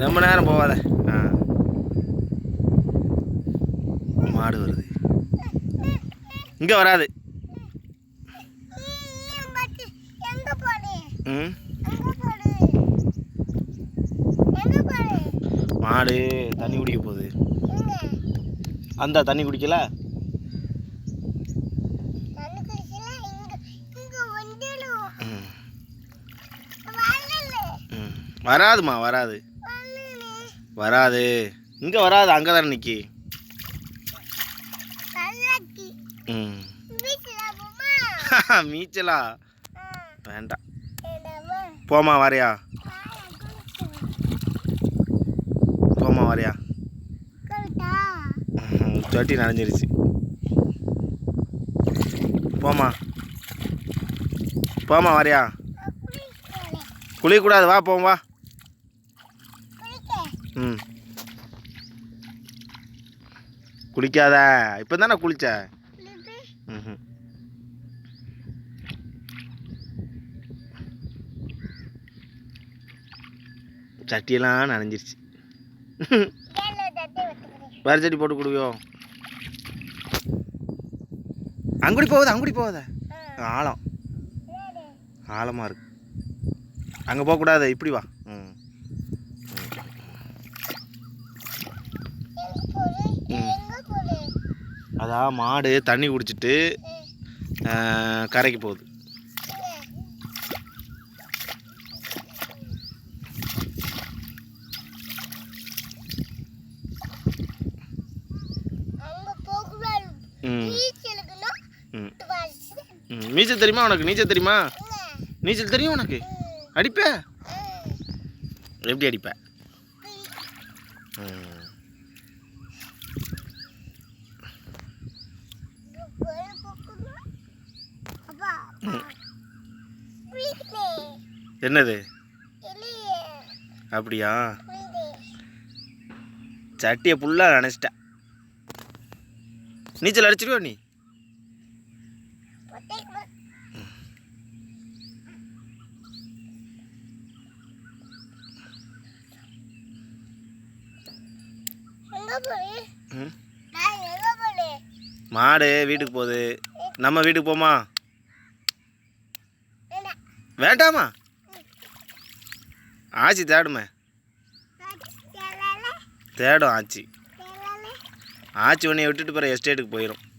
ரொம்ப நேரம் போகாத. மாடு வருது. இங்கே வராது. மாடு தண்ணி குடிக்க போகுது. அந்த தண்ணி குடிக்கல. வராதுமா, வராது வராது. இங்கே வராது, அங்கே தானே நிற்கி. மீச்சலா வேண்டாம். போமா வரையா, போமா வரையா. சட்டி நனைஞ்சிருச்சு. போமா போமா வரையா. குளிக்கக்கூடாது, வா போம் வா. ம் குளிக்காத, இப்போ தானே குளிச்ச. ம் சட்டியெல்லாம் நனைஞ்சிருச்சு. வேறு சட்டி போட்டு கொடுவியோ. அங்குடி போகுது, அங்குடி போகாத. ஆழம் ஆழமாக இருக்கு. அங்கே போகக்கூடாது, இப்படி வா. ம் அதான் மாடு தண்ணி குடிச்சிட்டு கரைக்கு போகுது. நீச்சல் தெரியுமா உனக்கு? நீச்சல் தெரியுமா? நீச்சல் தெரியும் உனக்கு? அடிப்ப? எப்படி அடிப்ப? என்னது அப்படியா? சட்டியை ஃபுல்லாக நினச்சிட்ட. நீச்சல் அடிச்சிருவா நீ? மாடு வீட்டுக்கு போகுது. நம்ம வீட்டுக்கு போமா? வேண்டாமா? ஆச்சி தேடுமே. தேடும் ஆச்சி. ஆச்சி உன்னைய விட்டுட்டு போகிற எஸ்டேட்டுக்கு போயிடும்.